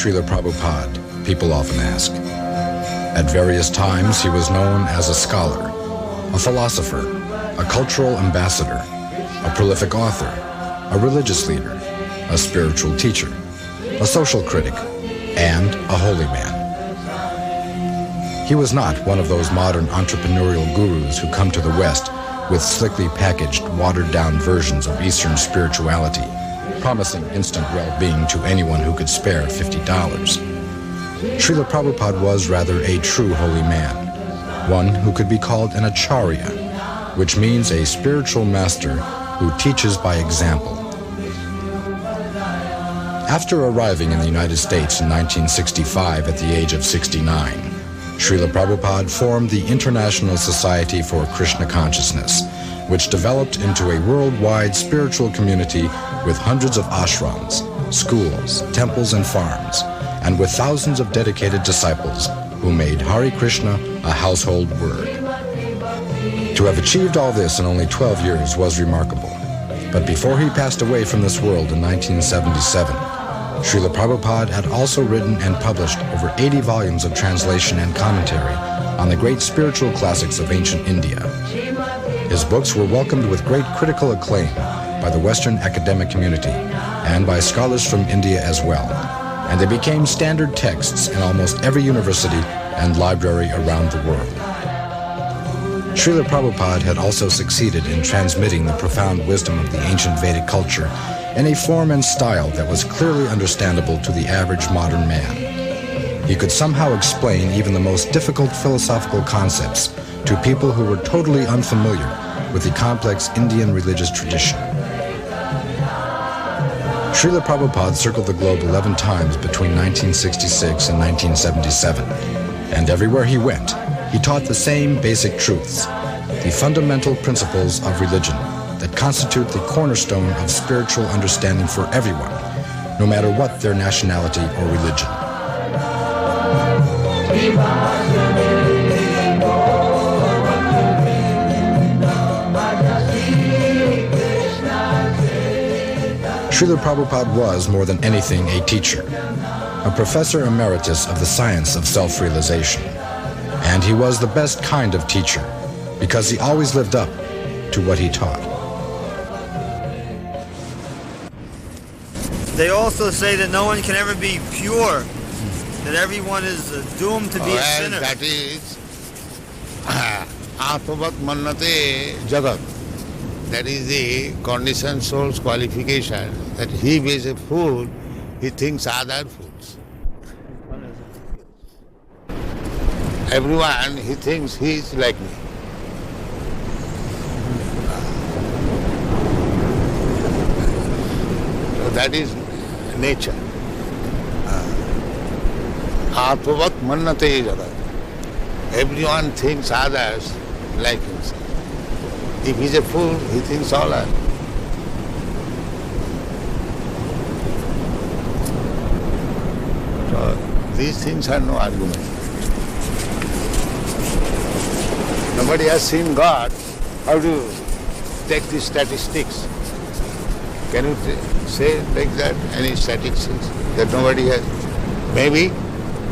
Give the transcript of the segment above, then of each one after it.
Srila Prabhupada, people often ask. At various times, he was known as a scholar, a philosopher, a cultural ambassador, a prolific author, a religious leader, a spiritual teacher, a social critic, and a holy man. He was not one of those modern entrepreneurial gurus who come to the West with slickly packaged, watered-down versions of Eastern spirituality, promising instant well-being to anyone who could spare $50. Srila Prabhupada was rather a true holy man, one who could be called an acharya, which means a spiritual master who teaches by example. After arriving in the United States in 1965 at the age of 69, Srila Prabhupada formed the International Society for Krishna Consciousness, which developed into a worldwide spiritual community with hundreds of ashrams, schools, temples, and farms, and with thousands of dedicated disciples who made Hare Krishna a household word. To have achieved all this in only 12 years was remarkable. But before he passed away from this world in 1977, Srila Prabhupada had also written and published over 80 volumes of translation and commentary on the great spiritual classics of ancient India. His books were welcomed with great critical acclaim by the Western academic community and by scholars from India as well, and they became standard texts in almost every university and library around the world. Srila Prabhupada had also succeeded in transmitting the profound wisdom of the ancient Vedic culture in a form and style that was clearly understandable to the average modern man. He could somehow explain even the most difficult philosophical concepts to people who were totally unfamiliar with the complex Indian religious tradition. Srila Prabhupada circled the globe 11 times between 1966 and 1977, and everywhere he went, he taught the same basic truths, the fundamental principles of religion that constitute the cornerstone of spiritual understanding for everyone, no matter what their nationality or religion. Srila Prabhupada was, more than anything, a teacher, a professor emeritus of the science of self-realization. And he was the best kind of teacher because he always lived up to what he taught. They also say that no one can ever be pure, that everyone is doomed to be a sinner. That is Atmavat Mannate Jagat. That is the conditioned soul's qualification, that he is a fool, he thinks other fools. Everyone, he thinks he is like me. So that is nature. Atmavat Mannate Jagat. Everyone thinks others like himself. If he is a fool, he thinks all are. So these things are no argument. Nobody has seen God. How do you take the statistics? Can you say like that, any statistics that nobody has? Maybe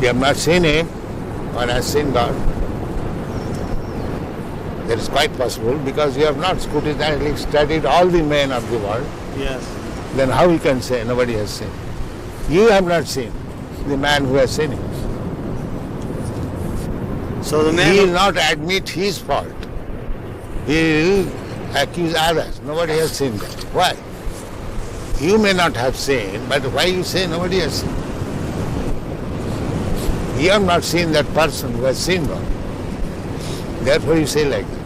you have not seen him or has seen God. That is quite possible because you have not scrutinizingly studied all the men of the world. Yes. Then how you can say nobody has seen? You have not seen the man who has seen him. So the man He will not admit his fault. He will accuse others. Nobody has seen that. Why? You may not have seen, but why you say nobody has seen? You have not seen that person who has seen God. Therefore you say like that.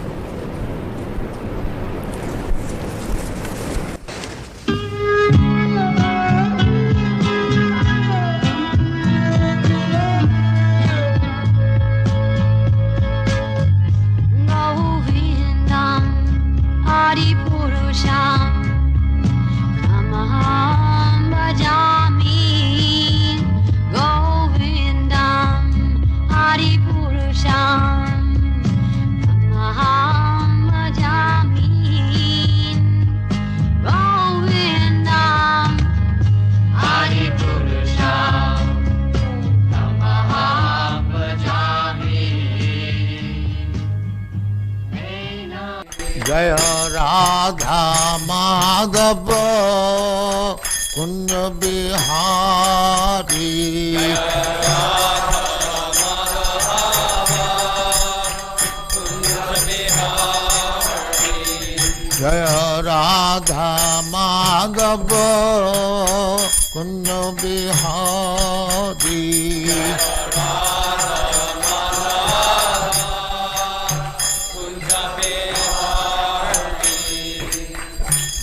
जय राधा माधव कुंज बिहारी जय राधा माधव कुंज बिहारी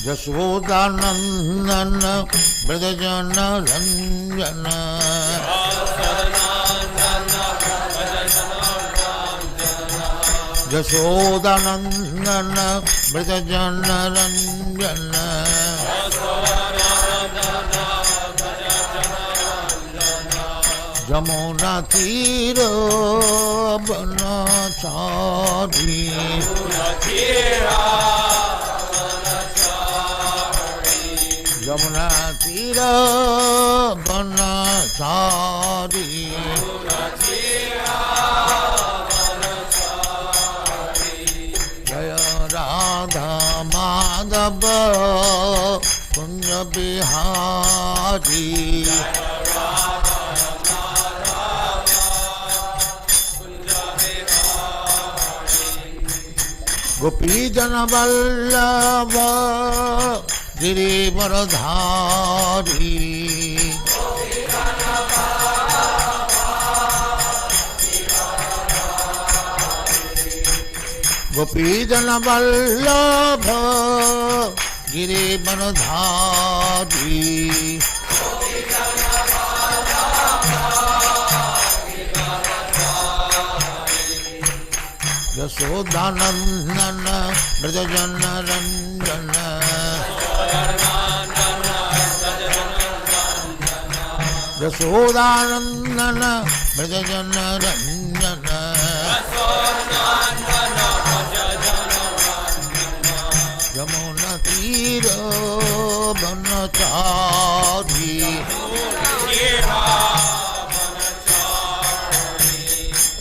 यशोदानंदन ब्रजजन रंजन यशोदानंदन ब्रजजन रंजन जमुना तीर बनचारी यमुना तीर बनचारी जय राधा माधव कुंज बिहारी गोपी जन वल्लभ गिरिवरधारी गोपी जन वल्लभ गिरिवरधारी यशोदानंदन ब्रजजन रंजन यशोदानंदन ब्रजजन रंजन यमुना तीर बनचारी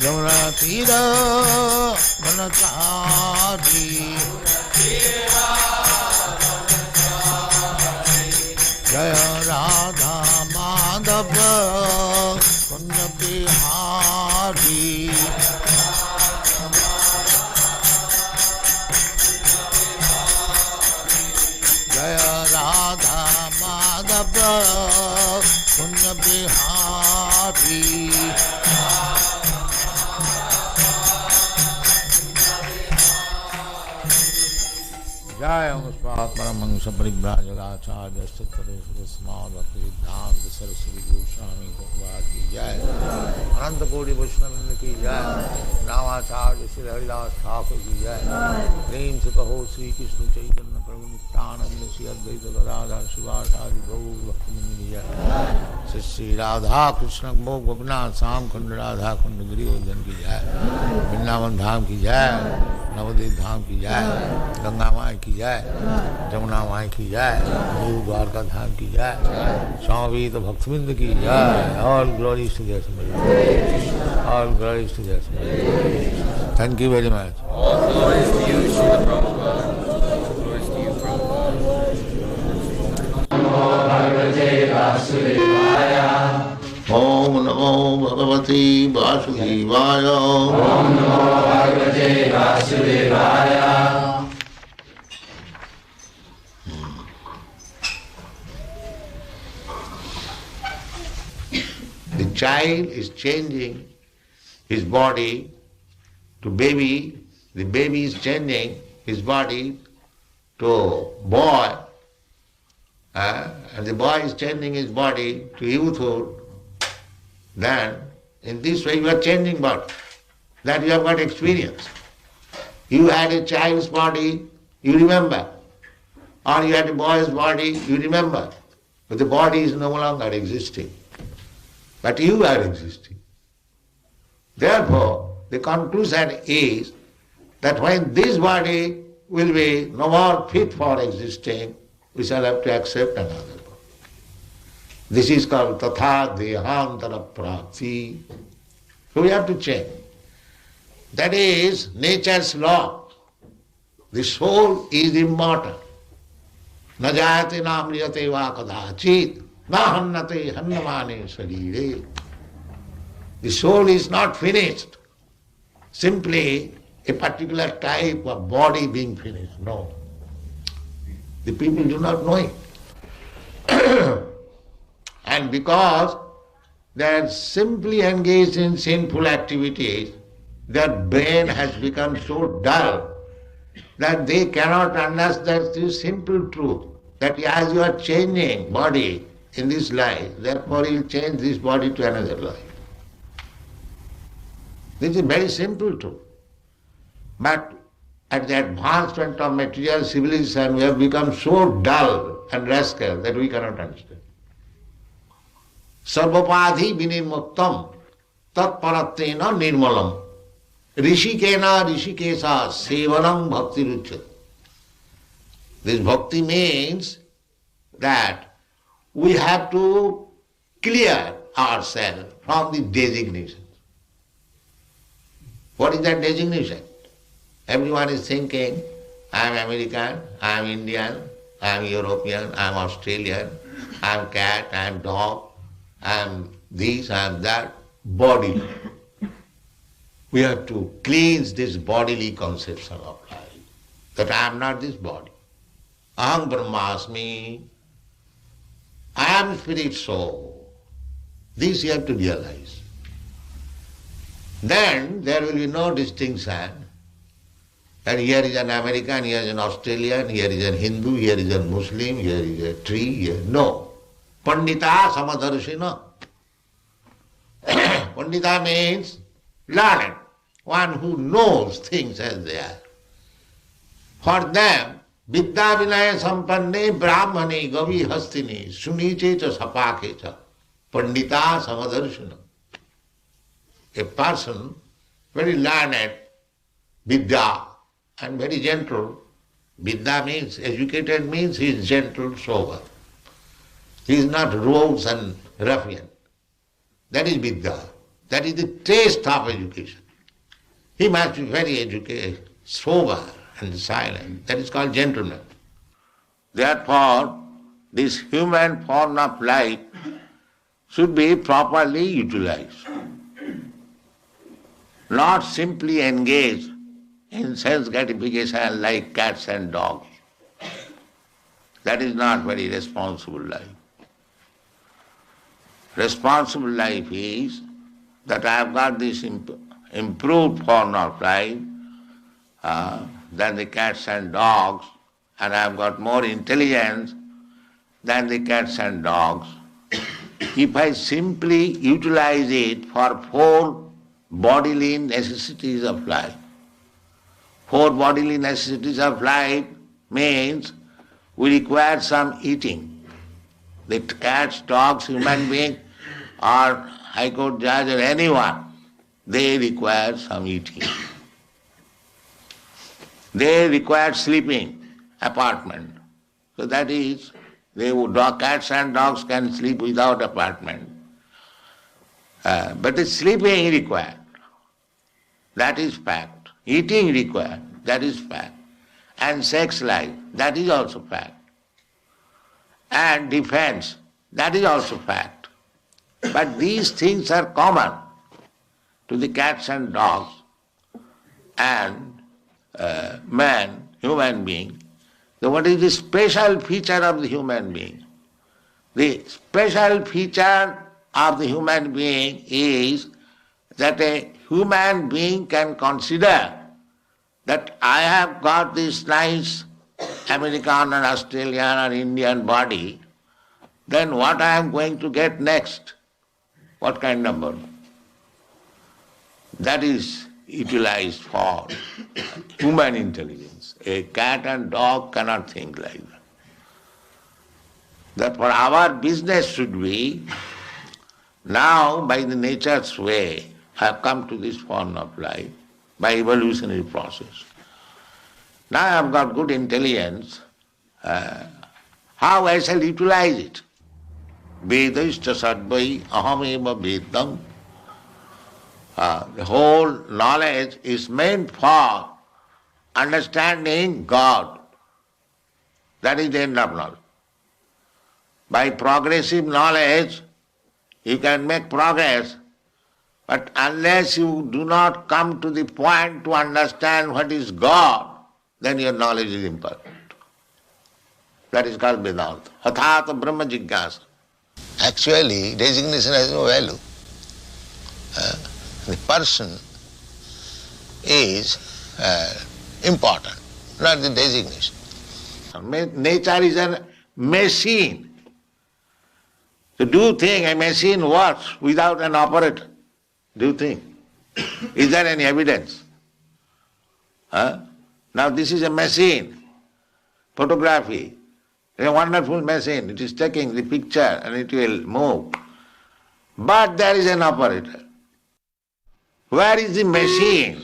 यमुना तीर बनचारी जय राधा माधव कुंज बिहारी जय राधा माधव कुंज बिहारी जय परमहंस परिव्राजकाचार्य सिद्धांत सरस्वती गोस्वामी भगवान की जय अनंत कोटि वैष्णव की जय रामाचार्य श्री हरिदास ठाकुर की जय प्रेम से कहो श्री कृष्ण चैतन्य प्रभु नित्यानंद श्री अद्वैत राधा शिवाचार्य गौर भक्तमंड की जय श्री श्री राधा कृष्ण मोह गोपनाथ श्याम कुंड राधा कुंड गिरिवर्धन की जय वृंदावन धाम की जय नवदीप धाम की जय गंगा माई की जय जमुना माई की जय गुरु द्वारका धाम की जय स्वामी तो भक्तविंद की जय ऑल ग्लोरीज टू जय ऑल ग्लोरीज टू जय थैंक यू वेरी मच ओम नमो भगवती वासुदेवाय ओम नमो भगवते वासुदेवाय The child is changing his body to baby, the baby is changing his body to boy, and the boy is changing his body to youthhood. Then, in this way you are changing body. That you have got experience. You had a child's body, you remember. Or you had a boy's body, you remember. But the body is no longer existing. But you are existing. Therefore, the conclusion is that when this body will be no more fit for existing, we shall have to accept another body. This is called tatha dehantara prapti. So we have to change. That is nature's law. The soul is immortal. Na jayate na amriyate va kadachit, na hannate hannamane sarire. The soul is not finished. Simply a particular type of body being finished. No. The people do not know it. And because they are simply engaged in sinful activities, their brain has become so dull that they cannot understand this simple truth, that as you are changing body in this life, therefore you will change this body to another life. This is very simple truth. But at the advancement of material civilization, we have become so dull and rascal that we cannot understand. Sarvapadhi vinirmuktam tatparatena nirmalam rishikena rishikesa sevanam bhakti ruchyate. This bhakti means that we have to clear ourselves from the designation. What is that designation? Everyone is thinking, I am American, I am Indian, I am European, I am Australian, I am cat, I am dog, I am this, I am that. Body. We have to cleanse this bodily conception of life, that I am not this body. Aham Brahmasmi, I am spirit soul. This you have to realize. Then there will be no distinction. And here is an American, here is an Australian, here is a Hindu, here is a Muslim, here is a tree, here. No. Pandita Samadarshina. Pandita means learned, one who knows things as they are. For them, Vidya Vinaya Sampanne Brahmane Gavi Hastini Suniche cha Sapake cha Pandita Samadarshina. A person very learned, Vidya, and very gentle. Vidya means, educated means he is gentle, sober. He is not rogues and ruffian. That is Vidya. That is the taste of education. He must be very educated, sober and silent. That is called gentleman. Therefore, this human form of life should be properly utilized. Not simply engaged in sense gratification like cats and dogs. That is not very responsible life. Responsible life is that I have got this improved form of life than the cats and dogs, and I have got more intelligence than the cats and dogs. If I simply utilize it for 4 bodily necessities of life, 4 bodily necessities of life means we require some eating. The cats, dogs, human being, or High Court judge or anyone, they require some eating. They require sleeping, apartment. So that is, cats and dogs can sleep without apartment. But the sleeping required. That is fact. Eating required. That is fact. And sex life. That is also fact. And defense. That is also fact. But these things are common to the cats and dogs and man, human being. So what is the special feature of the human being? The special feature of the human being is that a human being can consider that I have got this nice American or Australian or Indian body, then what I am going to get next? What kind of body? That is utilized for human intelligence. A cat and dog cannot think like that. Therefore our business should be, now by the nature's way, I have come to this form of life, by evolutionary process. Now I have got good intelligence, how I shall utilize it? Vedascha sadvai ahameva vedam. The whole knowledge is meant for understanding God. That is the end of knowledge. By progressive knowledge, you can make progress, but unless you do not come to the point to understand what is God, then your knowledge is imperfect. That is called Vedanta. Hathata Brahma Jigyasa. Actually, designation has no value. The person is important, not the designation. Nature is a machine. So do you think a machine works without an operator? Do you think? Is there any evidence? Now this is a machine, photography. It's a wonderful machine. It is taking the picture and it will move. But there is an operator. Where is the machine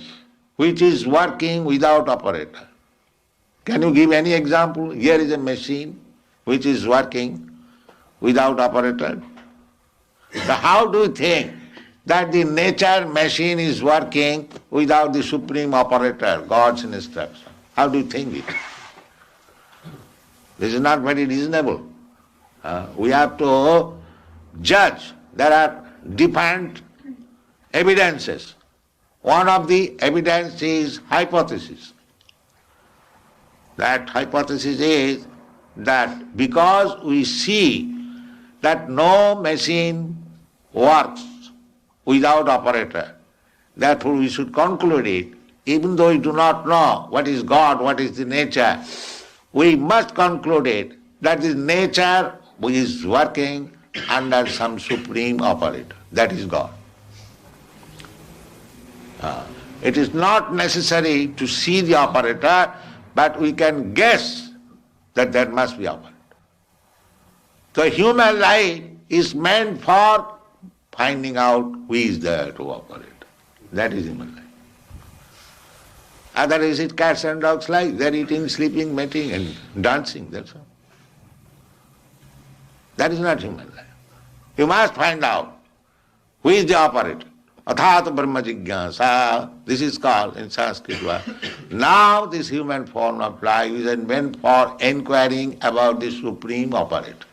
which is working without operator? Can you give any example? Here is a machine which is working without operator. So how do you think that the nature machine is working without the supreme operator, God's instruction? How do you think it? This is not very reasonable. We have to judge. There are different evidences. One of the evidence is hypothesis. That hypothesis is that because we see that no machine works without operator, therefore we should conclude it, even though we do not know what is God, what is the nature, we must conclude it that this nature is working under some supreme operator, that is God. It is not necessary to see the operator, but we can guess that there must be operator. The human life is meant for finding out who is there to operate. That is human life. Otherwise it's cats and dogs life. They are eating, sleeping, mating and dancing, that's all. That is not human life. You must find out who is the operator. Athata Brahma Jigyasa, this is called in Sanskrit word. Now this human form of life is meant for inquiring about the supreme operator.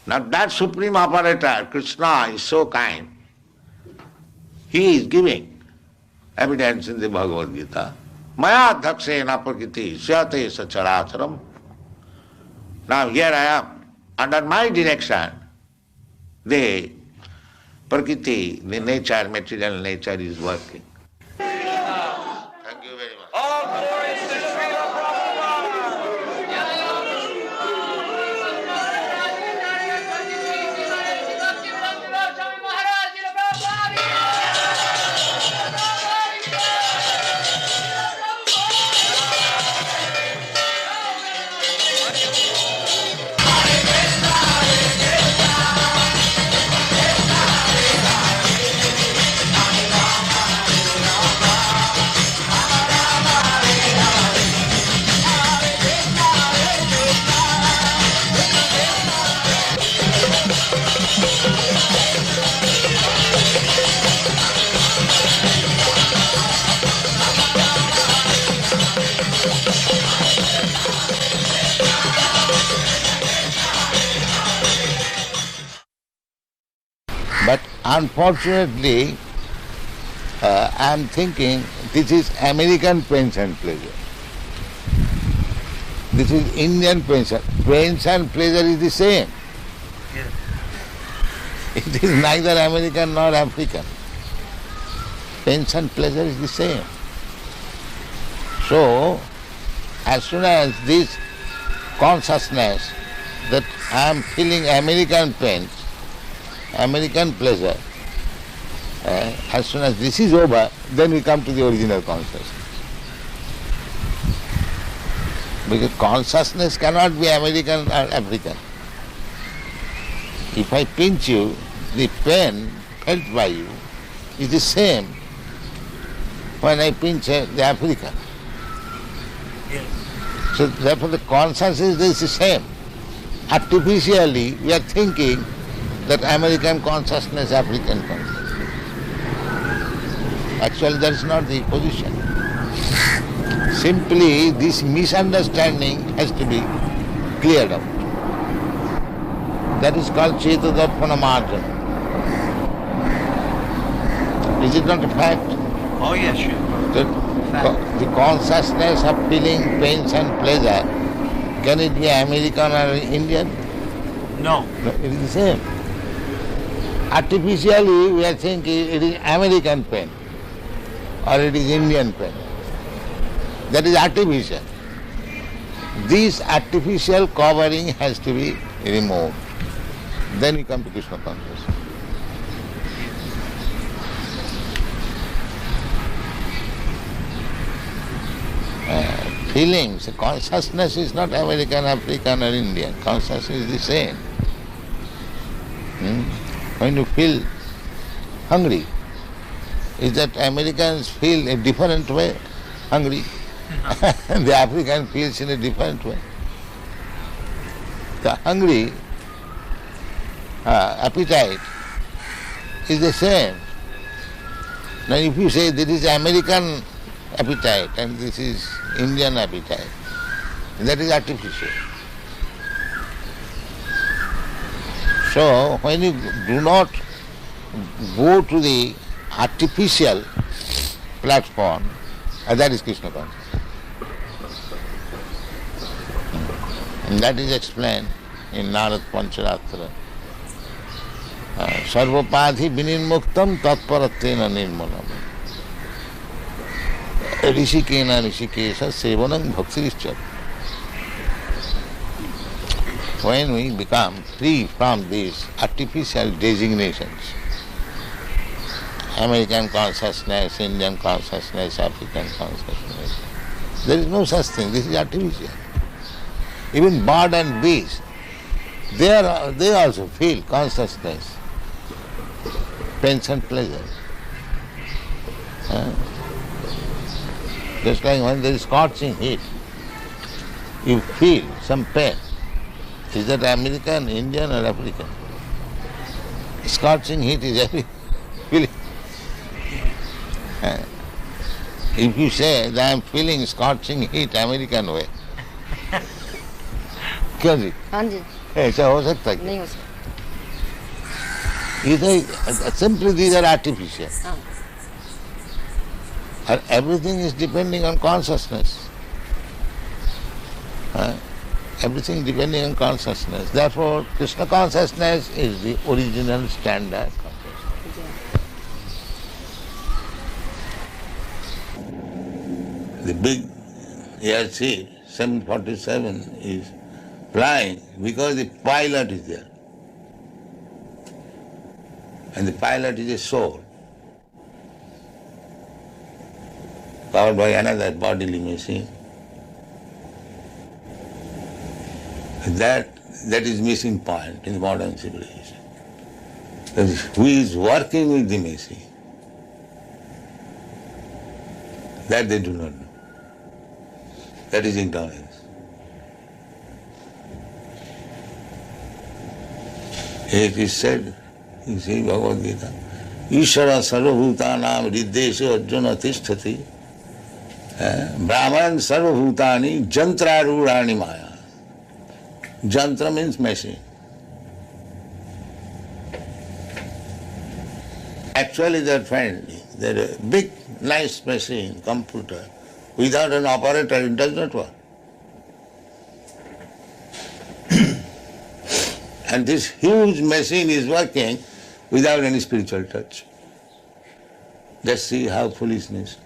Now that supreme operator, Krishna, is so kind. He is giving evidence in the Bhagavad Gita. Maya dhaksena prakriti syate sacharacharam. Now here I am. Under my direction, the prakriti, the nature, material nature is working. Thank you very much. All glories to Srila But unfortunately, I am thinking this is American pains and pleasure. This is Indian pains. Pains and pleasure is the same. Yes. It is neither American nor African. Pains and pleasure is the same. So, as soon as this consciousness that I am feeling American pains, American pleasure, as soon as this is over, then we come to the original consciousness. Because consciousness cannot be American or African. If I pinch you, the pain felt by you is the same when I pinch the African. Yes. So therefore the consciousness is the same. Artificially we are thinking that American consciousness, African consciousness. Actually that is not the position. Simply this misunderstanding has to be cleared out. That is called Chetadarpana Marjana. Is it not a fact? Oh yes, The consciousness of feeling pains and pleasure, can it be American or Indian? No. No, it is the same. Artificially we are thinking it is American pain or it is Indian pain. That is artificial. This artificial covering has to be removed. Then we come to Krishna consciousness. Feelings, consciousness is not American, African or Indian. Consciousness is the same. When you feel hungry, is that Americans feel a different way hungry? The African feels in a different way. The hungry appetite is the same. Now if you say this is American appetite and this is Indian appetite, that is artificial. So when you do not go to the artificial platform, that is Krishna consciousness. And that is explained in Narad Pancharatra. Sarvapadhi vinirmuktam tatparattena nirmalam. Rishikena rishikesha sevanam bhaktirishchar. When we become free from these artificial designations, American consciousness, Indian consciousness, African consciousness, there is no such thing. This is artificial. Even bird and beast, they also feel consciousness, pains and pleasure. Just like when there is scorching heat, you feel some pain. Is that American, Indian or African? Scorching heat is every feeling. If you say that I am feeling scorching heat American way, क्यों जी? हाँ जी ऐसा हो सकता है? नहीं हो सकता. Simply these are artificial. हाँ. And everything is depending on consciousness. Everything depending on consciousness. Therefore, Krishna consciousness is the original standard consciousness. The big airship 747 is flying because the pilot is there. And the pilot is a soul, powered by another bodily machine. That is missing point in modern civilization. Who is working with the machine? That they do not know. That is ignorance. It is said, you see Bhagavad Gita, Ishvara sarvabhutanam riddeshu arjuna tisthati Brahman sarvabhutani jantrarurani maya. Jantra means machine. Actually they are friendly. They are a big, nice machine, computer. Without an operator it does not work. And this huge machine is working without any spiritual touch. Just see how foolishness.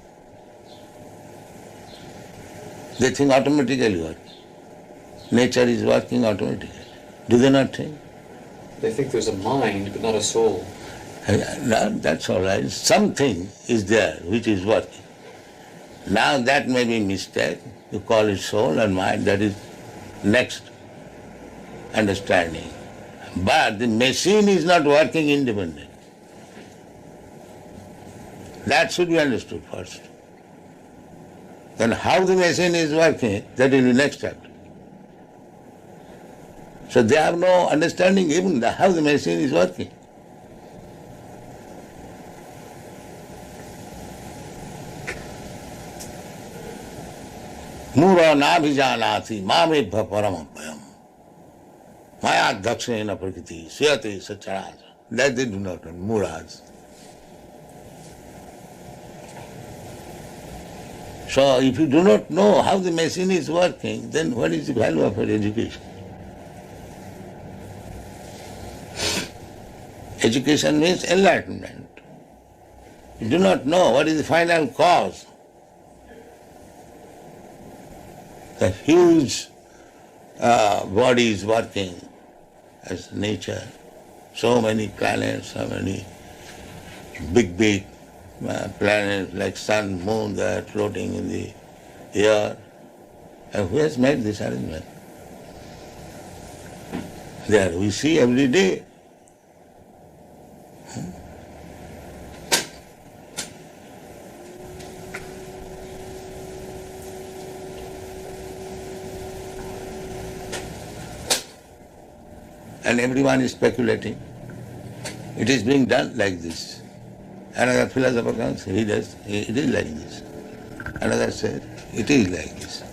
They think automatically work. Nature is working automatically. Do they not think? They think there's a mind, but not a soul. That's all right. Something is there which is working. Now that may be mistake. You call it soul and mind. That is next understanding. But the machine is not working independently. That should be understood first. Then how the machine is working, that will be next chapter. So they have no understanding even how the machine is working. Mura nabhijanati mamebha paramabhyam. Maya dakshina prakriti suyate sacharaja. That they do not know, Muras. So if you do not know how the machine is working, then what is the value of your education? Education means enlightenment. You do not know what is the final cause. The huge body is working as nature. So many planets, so many big planets like sun, moon, they are floating in the air. And who has made this arrangement? There we see every day. And everyone is speculating. It is being done like this. Another philosopher comes, he does, it is like this. Another says, it is like this.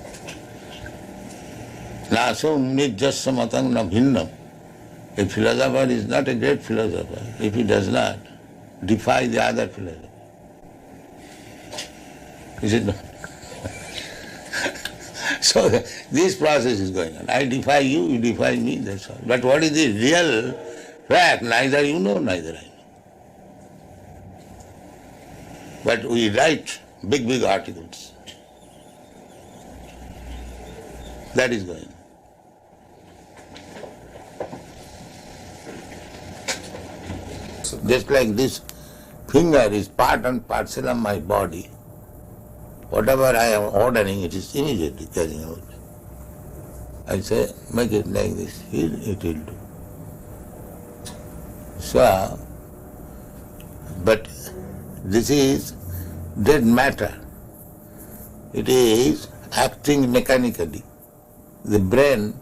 Naso nijjasya matang na bhinnam. A philosopher is not a great philosopher if he does not defy the other philosopher. Is it not? So this process is going on. I defy you, you defy me, that's all. But what is the real fact? Neither you know, neither I know. But we write big articles. That is going on. Just like this finger is part and parcel of my body. Whatever I am ordering, it is immediately carrying out. I say, make it like this, it will do. So, but this is dead matter. It is acting mechanically. The brain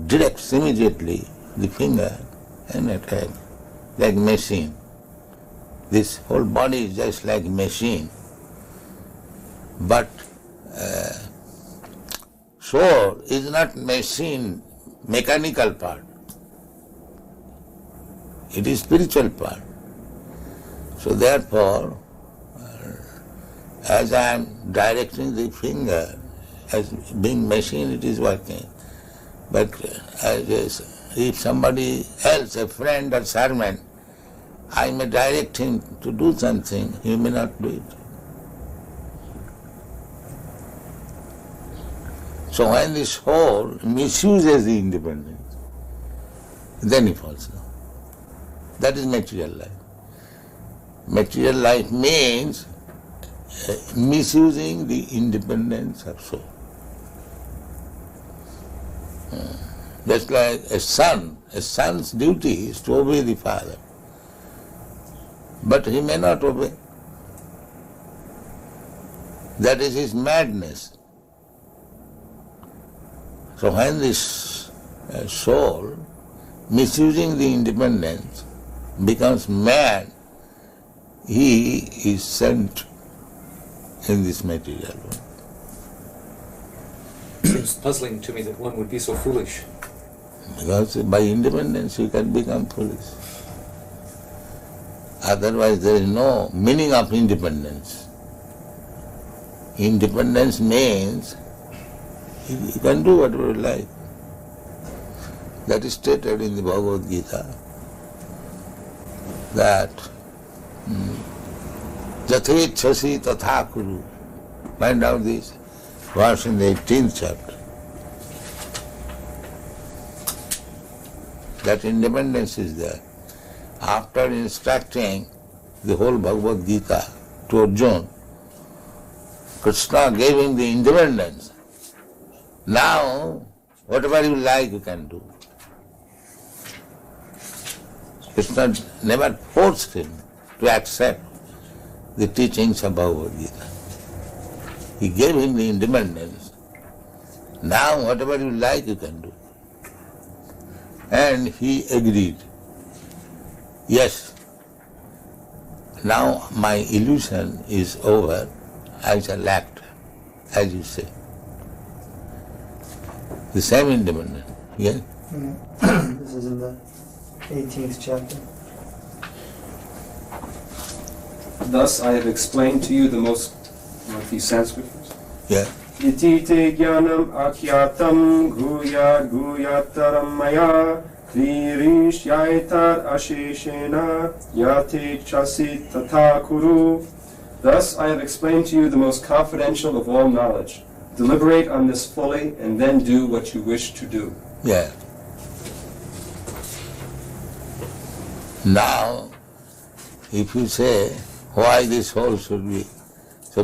directs immediately the finger and attack, like machine. This whole body is just like machine. But soul is not machine, mechanical part. It is spiritual part. So therefore, as I am directing the finger, as being machine it is working. But if somebody else, a friend or servant, I may direct him to do something, he may not do it. So when the soul misuses the independence, then he falls down. That is material life. Material life means misusing the independence of soul. Just like a son's duty is to obey the father. But he may not obey. That is his madness. So when this soul, misusing the independence, becomes mad, he is sent in this material world. It's puzzling to me that one would be so foolish. Because by independence you can become foolish. Otherwise there is no meaning of independence. Independence means you can do whatever you like. That is stated in the Bhagavad Gita, that Jathechasi tatha kuru. Find out this verse in the 18th chapter. That independence is there. After instructing the whole Bhagavad Gita to Arjuna, Krishna gave him the independence. Now, whatever you like you can do. Krishna never forced him to accept the teachings of Bhagavad Gita. He gave him the independence. Now, whatever you like you can do. And he agreed. Yes, now my illusion is over, I shall act, as you say. The same independent. Yeah? This is in the 18th chapter. Thus I have explained to you the most, the Sanskrit first? Yeah. Iti te jnanam akyatam guyataram maya klirishyaitar asheshena yate chasit tata kuru. Thus I have explained to you the most confidential of all knowledge. Deliberate on this fully and then do what you wish to do. Yeah. Now, if you say why this whole should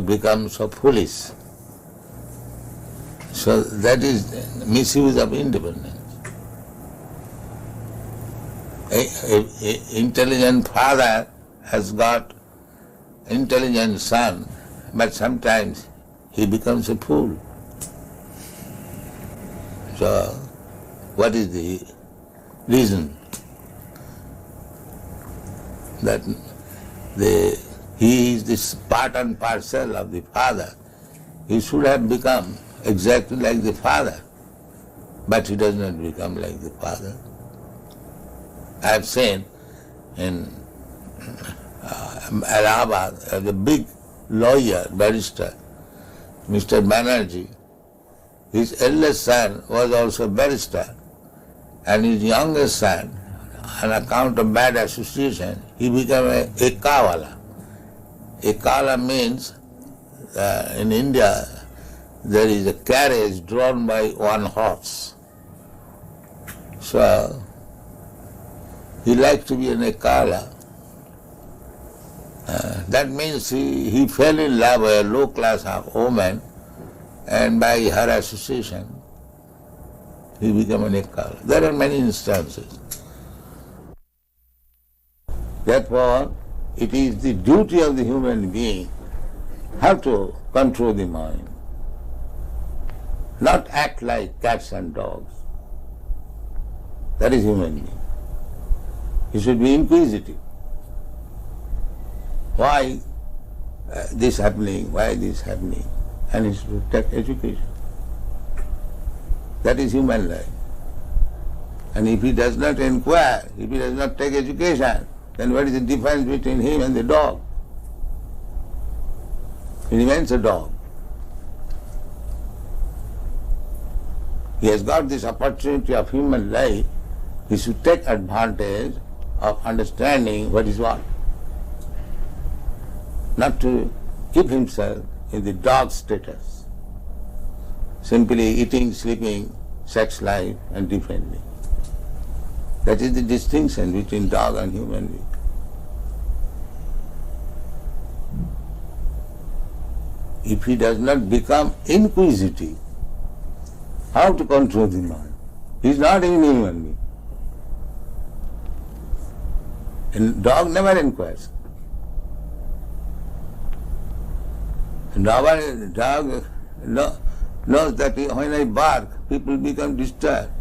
become so foolish, so that is misuse of independence. An intelligent father has got intelligent son, but sometimes he becomes a fool. So, what is the reason? That he is this part and parcel of the father. He should have become exactly like the father, but he does not become like the father. I have seen in Allahabad, the big lawyer, barrister, Mr. Banerjee, his eldest son was also a barrister, and his youngest son, on account of bad association, he became a kawala. A kawala means, in India, there is a carriage drawn by one horse. So, he liked to be an ekala. That means he fell in love with a low-class woman, and by her association, he became an ekala. There are many instances. Therefore, it is the duty of the human being how to control the mind, not act like cats and dogs. That is human being. He should be inquisitive. Why this happening? Why this happening? And he should take education. That is human life. And if he does not inquire, if he does not take education, then what is the difference between him and the dog? He remains a dog. He has got this opportunity of human life. He should take advantage of understanding what is what. Not to keep himself in the dog status, simply eating, sleeping, sex life and defending. That is the distinction between dog and human being. If he does not become inquisitive, how to control the mind? He is not even human being. And dog never inquires. Dog knows that when I bark, people become disturbed.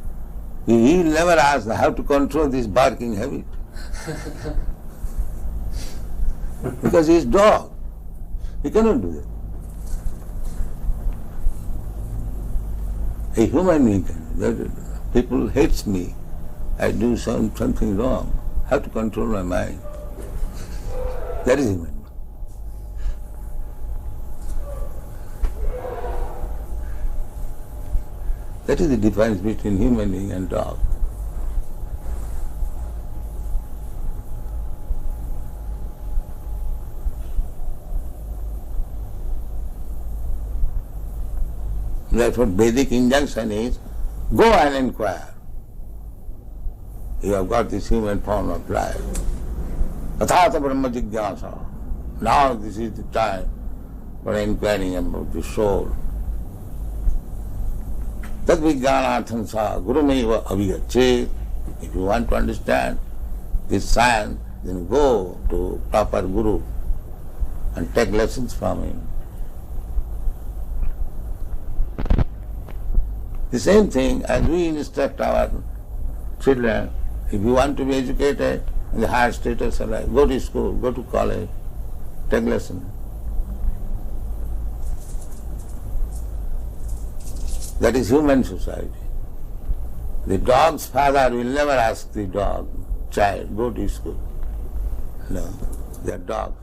He will never ask how to control this barking habit. Because he is dog. He cannot do that. A human being can do that. People hate me. I do something wrong. How to control my mind? That is human. That is the difference between human being and dog. Therefore, Vedic injunction is, go and inquire. You have got this human form of life. Tathata Brahma Jigyasa. Now this is the time for inquiring about the soul. Tad vijnanartham sa gurumeva avigachet. If you want to understand this science, then go to proper guru and take lessons from him. The same thing as we instruct our children, if you want to be educated in the higher status of life, go to school, go to college, take lessons. That is human society. The dog's father will never ask the dog, child, go to school. No, they are dogs.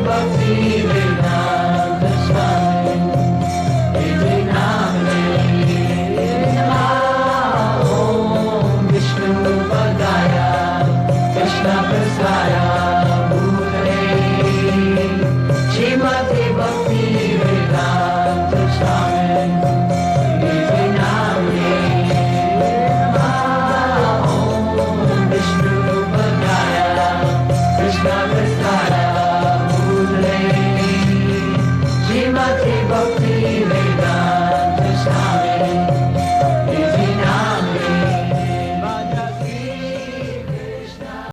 Bhakti Vedanta